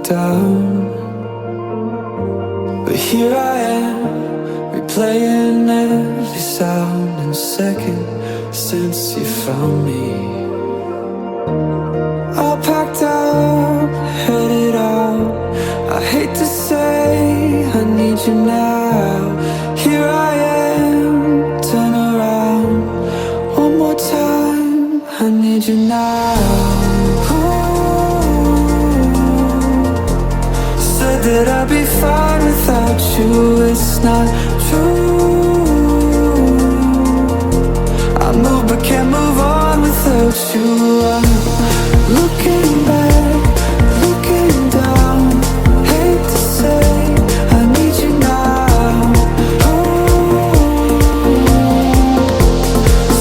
down. But here I am, replaying every sound and second since you found me. All packed up, headed out. I hate to say I need you now. Here I am, turn around. One more time, I need you now. Said that I'd be fine without you, it's not true. I move but can't move on without you. I'm looking back, looking down. Hate to say I need you now.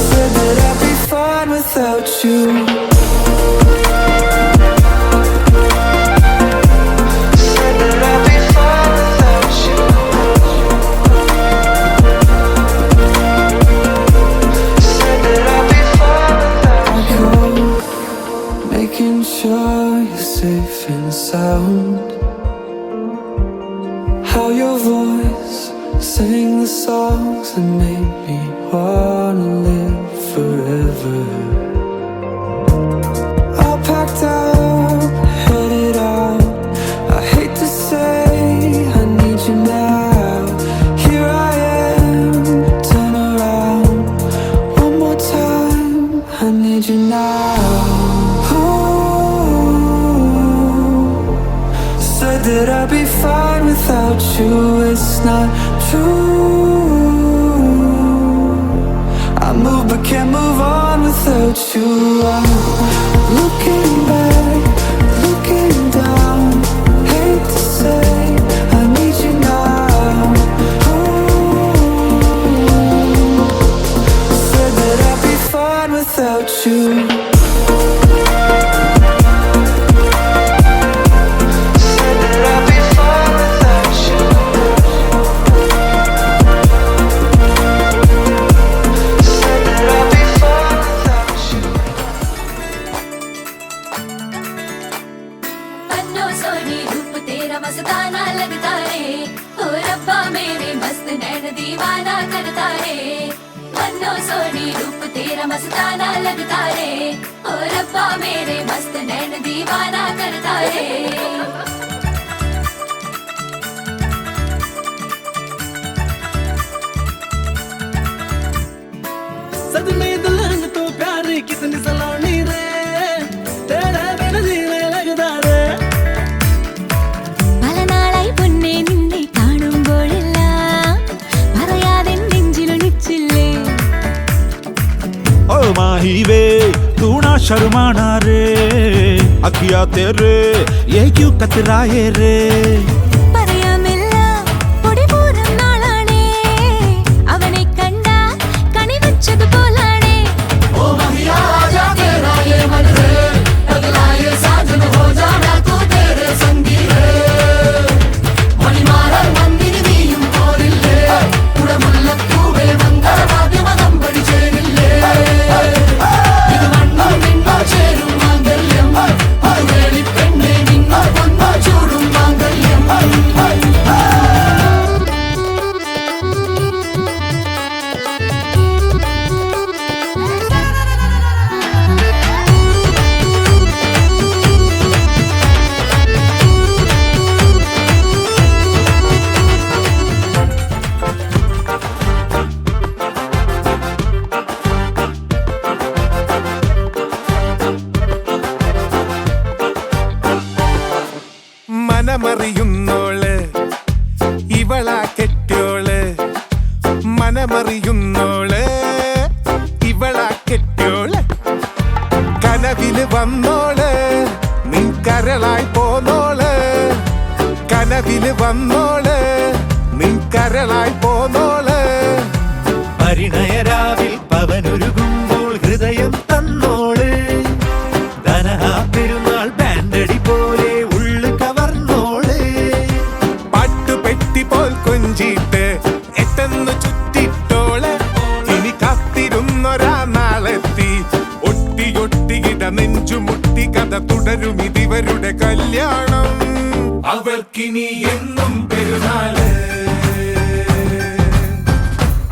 Said that I'd be fine without you. Making sure you're safe and sound. How your voice sang the songs that made me wanna live forever. All packed up, headed out. I hate to say I need you now. Here I am, turn around. One more time, I need you now. Said that I'd be fine without you, it's not true. I move but can't move on without you. I'm looking back, looking down. Hate to say I need you now. Said that I'd be fine without you. मस्ताना लगता रे ओ रब्बा मेरे मस्त नैन दीवाना करता रे मन्नो सोनी रूप तेरा मस्ताना लगता रे ओ रब्बा मेरे मस्त नैन दीवाना करता रे सच में दुल्हन तो प्यार कितनी सलोनी रे तेरा बिन जीने लगता रे माही वे तू ना शर्माना रे अखिया तेरे ये क्यों कतराए रे മനമറിയുന്നോള് ഇവളാ കെട്ടിയോള് മനമറിയുന്നോള് ഇവളാ കെട്ടിയോള് കനവില് വന്നോള് നീ കരളായി പോന്നോള് കനവില് വന്നോള് നീ കരളായി പോന്നോള് പരിണയരാവിൽ പവനൊരുകുമ്പോൾ ഹൃദയം തന്നോള് ധനഹാ പെരുന്നാൾ ബാൻഡടി പോലെ ഉള്ളു കവർന്നോള് പാട്ടുപെട്ടി പോൽ കൊഞ്ചിട്ട് എട്ടെന്നു ചുറ്റിട്ടോള് ഇനി കാത്തിരുന്നൊരാ നാളെത്തി ഒട്ടിയൊട്ടിയിട നെഞ്ചുമുട്ടി കഥ തുടരും ഇതിവരുടെ കല്യാണം നമുക്കിനി എന്നും പെരുന്നാള്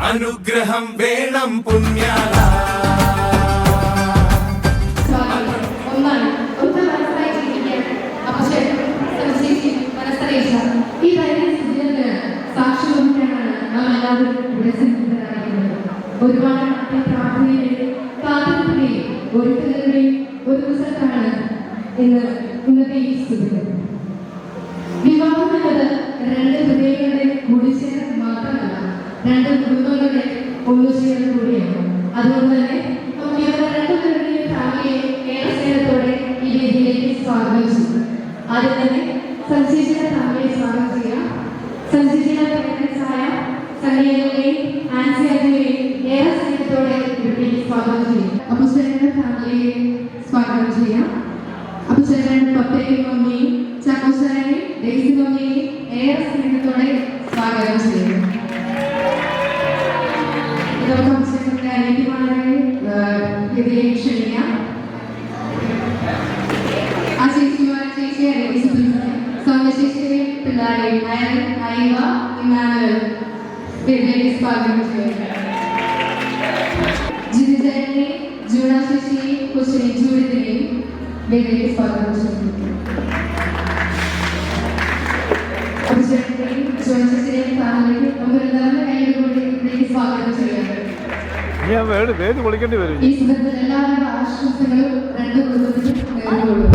അനുഗ്രഹം വേണം പുണ്യാള ഒന്നാണ് ഒന്ന് മനസ്സിലായി ജീവിക്കാൻ അപക്ഷേപം ഈ ധൈര്യത്തിന് സാക്ഷി വഹിക്കാനാണ് നാം എല്ലാവരും ഇവിടെ സന്നിഹിതരായിരിക്കുന്നത്. ഒരുപാട് നാട്ടിൽ പ്രാർത്ഥനയുടെയും കാത്തിരിപ്പിന്റെയും ഒരുക്കങ്ങളുടെയും ഒരു ദിവസത്താണ് ഇന്നത്തെ ഈ സ്ഥിതി. വിവാഹം എന്നത് രണ്ട് ഹൃദയങ്ങളുടെ കൂടിച്ചേരൽ മാത്രമല്ല, രണ്ട് കുടുംബങ്ങളുടെ ഒന്നുചേരൽ കൂടിയാണ്. അതുകൊണ്ട് തന്നെ നമുക്ക് ഇവരുടെ രണ്ടുപേരുടെയും ഫാമിലിയെ ഏറെ സ്നേഹത്തോടെ ഈ വേദിയിലേക്ക് സ്വാഗതം ചെയ്യും. ആദ്യം തന്നെ സഞ്ജീജിയുടെ ഫാമിലിയെ സ്വാഗതം ചെയ്യാം. സഞ്ജീജിയുടെ പേരൻസായ സണ്ണിയെയും ആൻസിയെയും ഏറെ സ്നേഹത്തോടെ ഇവിടേക്ക് സ്വാഗതം ചെയ്യും. അപ്പുച്ചേട്ടന്റെ ഫാമിലിയെ സ്വാഗതം ചെയ്യാം. അപ്പുച്ചേട്ടന്റെ പപ്പയും മമ്മിയും ചക്കോച്ചനെയും ഡെയ്സി മമ്മിയെയും ഏറെ സ്നേഹത്തോടെ സ്വാഗതം ചെയ്യും. ഇതൊക്കെ അപ്പുച്ചേട്ടന്റെ അനിയത്തിമാരെ ഇതിലേക്ക് ക്ഷണിക്കാം. ആ ചേച്ചിയെ സൗമ്യശേഷിയെ പിള്ളേരെയും ഐവ ഇമാനുവൽ ഇതിലേക്ക് സ്വാഗതം ചെയ്യും. ജിതിജനെ ജൂണാശേഷിയെയും കൊച്ചിനെ ജൂഡിനെയും ഇതിലേക്ക് സ്വാഗതം ചെയ്യും. അഭിഷേകത്തെയും ജോൺസേച്ചിനെയും ഫാമിലിയും നമുക്ക് നല്ല കൈകളിലൂടെ ഇതിലേക്ക് സ്വാഗതം ചെയ്യാം. വേദി വിളിക്കേണ്ടി വരും. ഈ സുഖത്തിൽ എല്ലാവരുടെ ആശംസകളും രണ്ട് കുടുംബത്തിനും നേർന്നുകൊള്ളും.